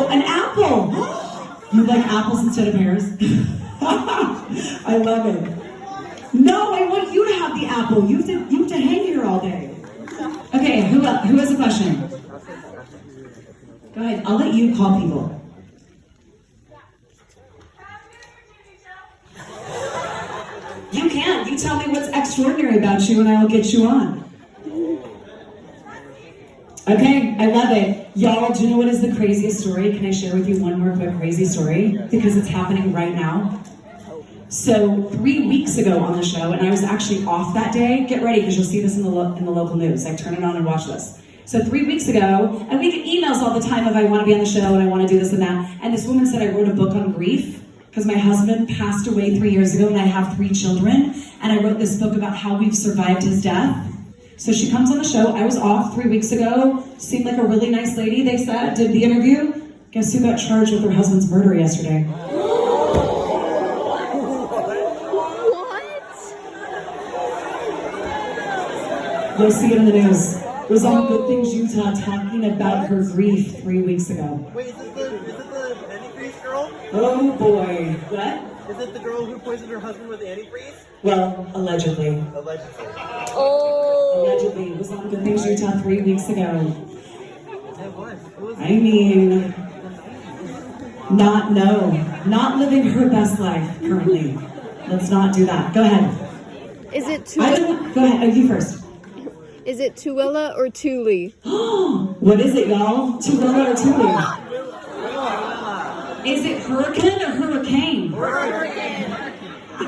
Oh, an apple. You like apples instead of pears? I love it. No, I want you to have the apple. You have to hang here all day. Okay, who has a question? Go ahead. I'll let you call people. You can. You tell me what's extraordinary about you and I will get you on. Okay, I love it. Y'all, do you know what is the craziest story? Can I share with you one more quick crazy story? Because it's happening right now. So 3 weeks ago on the show, and I was actually off that day. Get ready, because you'll see this in the local news. Like, turn it on and watch this. So 3 weeks ago, and we get emails all the time if I want to be on the show and I want to do this and that. And this woman said I wrote a book on grief, because my husband passed away 3 years ago and I have 3 children. And I wrote this book about how we've survived his death. So she comes on the show. I was off 3 weeks ago. Seemed like a really nice lady, they said. Did the interview. Guess who got charged with her husband's murder yesterday? What? You'll see it in the news. It was on Good Things Utah talking about her grief 3 weeks ago. Wait, is it the antifreeze girl? Oh boy. What? Is it the girl who poisoned her husband with antifreeze? Well, allegedly. Allegedly. Oh. Allegedly. It was on Good Things Utah 3 weeks ago. It was. I mean, not living her best life currently. Let's not do that. Go ahead. Is it Go ahead. You first. Is it Tuella or Thule? What is it, y'all? Tuella or Thule? Is it hurricane or hurricane? Hurricane. I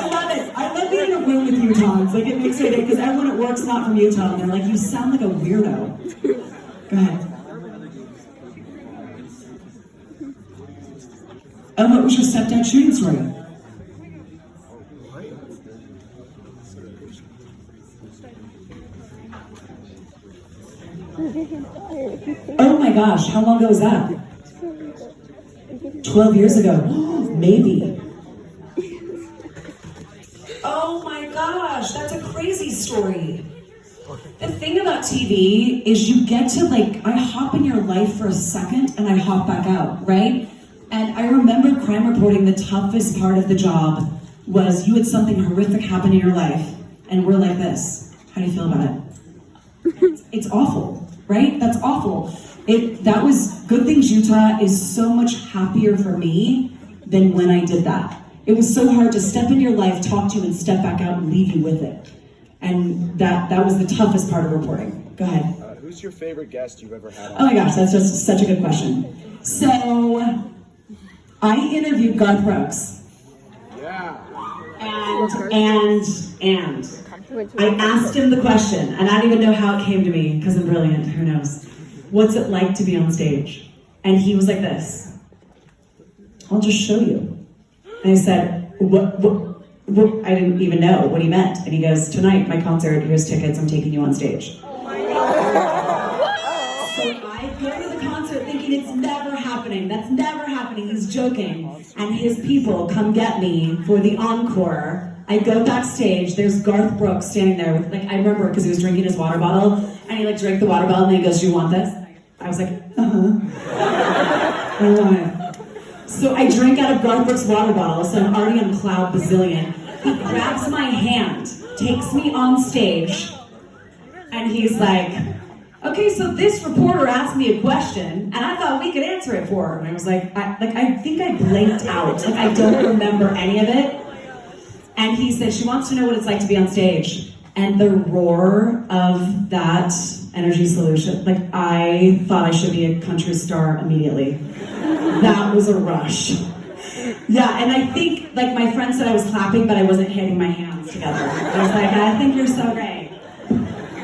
love it. I love being in a room with Utahns. Like, it makes it, because everyone at work's not from Utah, and they're like, you sound like a weirdo. Go ahead. What was your stepdad shooting story? Oh my gosh, how long ago was that? 12 years ago. Maybe. Oh my gosh, that's a crazy story. The thing about TV is you get to, like, I hop in your life for a second and I hop back out, right? And I remember crime reporting, the toughest part of the job was you had something horrific happen in your life and we're like this. How do you feel about it? It's awful, right? That's awful. That was Good Things Utah is so much happier for me than when I did that. It was so hard to step in your life, talk to you, and step back out and leave you with it. And that was the toughest part of reporting. Go ahead. Who's your favorite guest you've ever had on? Oh my gosh, that's just such a good question. So, I interviewed Garth Brooks. Yeah. And I asked him the question, and I don't even know how it came to me, because I'm brilliant, who knows. What's it like to be on stage? And he was like this. I'll just show you. And I said, what? I didn't even know what he meant. And he goes, tonight, my concert, here's tickets, I'm taking you on stage. Oh my God. So I go to the concert thinking it's never happening. That's never happening. He's joking. And his people come get me for the encore. I go backstage, there's Garth Brooks standing there with, like, I remember because he was drinking his water bottle, and he, like, drank the water bottle, and he goes, do you want this? I was like, uh-huh. I want it. So I drank out of Garth Brooks' water bottle, so I'm already on cloud bazillion. He grabs my hand, takes me on stage, and he's like, okay, so this reporter asked me a question, and I thought we could answer it for her. And I was like, I think I blanked out. Like, I don't remember any of it. And he said, she wants to know what it's like to be on stage. And the roar of that energy solution, like, I thought I should be a country star immediately. That was a rush. Yeah, and I think, like, my friend said I was clapping, but I wasn't hitting my hands together. I was like, I think you're so great.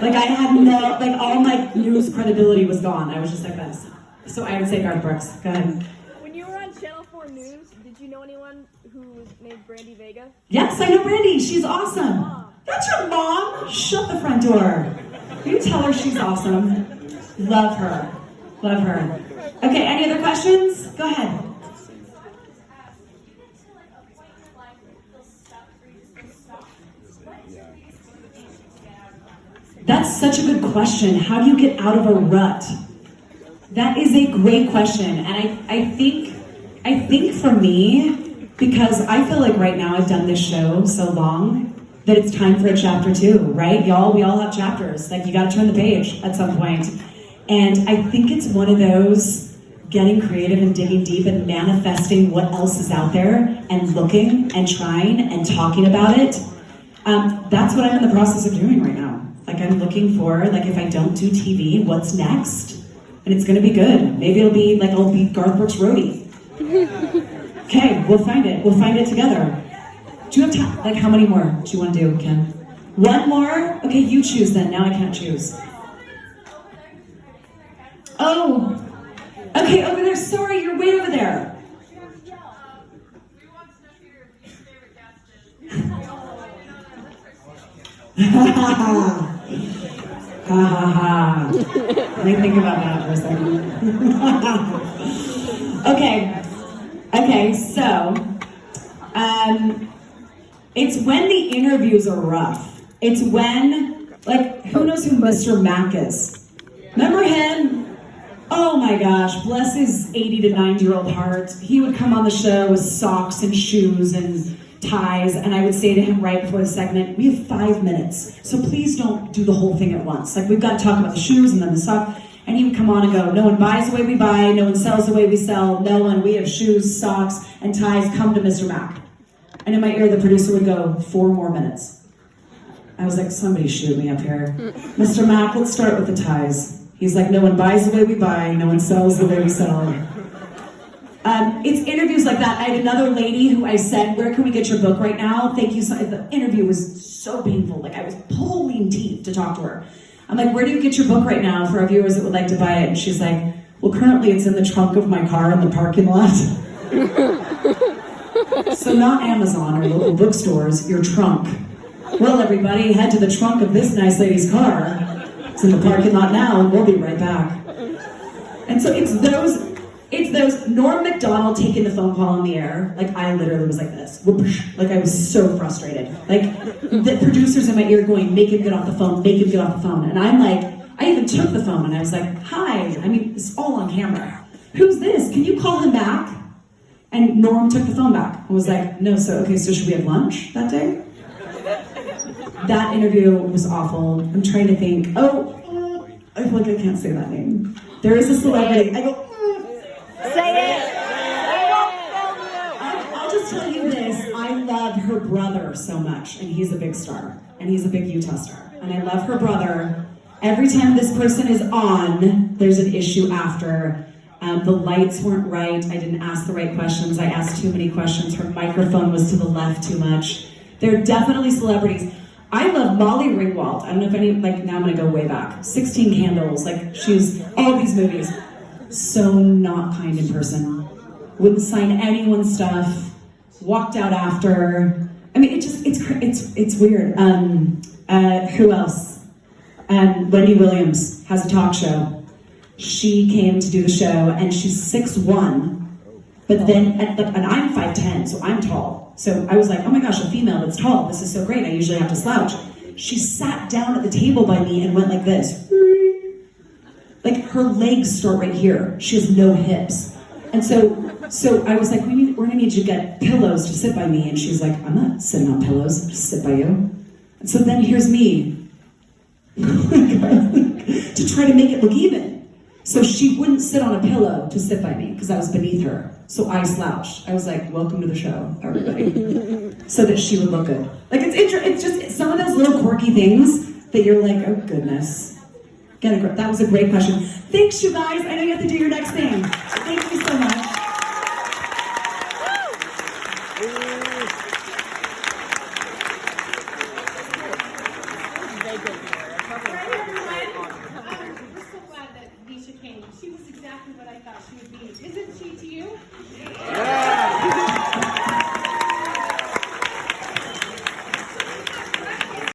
Like, I had no, like, all my news credibility was gone. I was just like this. So I would say Garth Brooks. Go ahead. When you were on Channel 4 News, did you know anyone who was named Brandy Vega? Yes, I know Brandy. She's awesome. Mom. That's your mom? Shut the front door. You tell her she's awesome. Love her. Love her. Okay, any other questions? Go ahead. That's such a good question. How do you get out of a rut? That is a great question, and I think for me, because I feel like right now I've done this show so long that it's time for a chapter 2, right? Y'all, we all have chapters. Like, you got to turn the page at some point. And I think it's one of those getting creative and digging deep and manifesting what else is out there and looking and trying and talking about it. That's what I'm in the process of doing right now. Like, I'm looking for, like, if I don't do TV, what's next? And it's gonna be good. Maybe it'll be like I'll be Garth Brooks' roadie. Okay, we'll find it. We'll find it together. Do you have time? Like, how many more do you want to do, Ken? One more? Okay, you choose then. Now I can't choose. Oh, okay, over there. Sorry, you're way over there. Ha ha ha. Let me think about that for a second. Okay, so, it's when the interviews are rough. It's when, like, who knows who Mr. Mac is? Remember him? Oh my gosh, bless his 80 to 90-year-old heart. He would come on the show with socks and shoes and ties, and I would say to him right before the segment, we have 5 minutes, so please don't do the whole thing at once. Like, we've got to talk about the shoes and then the socks. And he would come on and go, no one buys the way we buy, no one sells the way we sell, no one, we have shoes, socks, and ties, come to Mr. Mac. And in my ear, the producer would go, 4 more minutes. I was like, somebody shoot me up here. Mr. Mac, let's start with the ties. He's like, no one buys the way we buy, no one sells the way we sell. It's interviews like that. I had another lady who I said, where can we get your book right now? Thank you so much. The interview was so painful. Like, I was pulling teeth to talk to her. I'm like, where do you get your book right now for our viewers that would like to buy it? And she's like, well, currently it's in the trunk of my car in the parking lot. So not Amazon or local bookstores, your trunk. Well, everybody, head to the trunk of this nice lady's car. It's in the parking lot now, and we'll be right back. And so it's those Norm Macdonald taking the phone call on the air. Like, I literally was like this. Whoosh. Like, I was so frustrated. Like, the producers in my ear going, make him get off the phone, make him get off the phone. And I'm like, I even took the phone and I was like, hi. I mean, it's all on camera. Who's this? Can you call him back? And Norm took the phone back and was like, no, so should we have lunch that day? That interview was awful. I'm trying to think, I feel like I can't say that name. There is a celebrity. I go, Say it! I'll just tell you this. I love her brother so much, and he's a big star, and he's a big Utah star. And I love her brother. Every time this person is on, there's an issue after. The lights weren't right. I didn't ask the right questions. I asked too many questions. Her microphone was to the left too much. They're definitely celebrities. I love Molly Ringwald. I don't know if any, like, now I'm gonna go way back. 16 Candles, like, she's all these movies. So not kind in person. Wouldn't sign anyone's stuff. Walked out after. I mean, it's weird. Who else? Wendy Williams has a talk show. She came to do the show, and she's 6'1", but then, and I'm 5'10", so I'm tall. So I was like, oh my gosh, a female that's tall. This is so great. I usually have to slouch. She sat down at the table by me and went like this. Like, her legs start right here. She has no hips. And so I was like, we're gonna need you to get pillows to sit by me. And she's like, I'm not sitting on pillows, I'll just sit by you. And so then here's me, to try to make it look even. So she wouldn't sit on a pillow to sit by me because I was beneath her. So I slouched. I was like, welcome to the show, everybody. So that she would look good. Like, it's just some of those little quirky things that you're like, oh goodness. That was a great question. Thanks, you guys. I know you have to do your next thing. Thank you so much. She was exactly what I thought she would be. Isn't she to you? Yeah.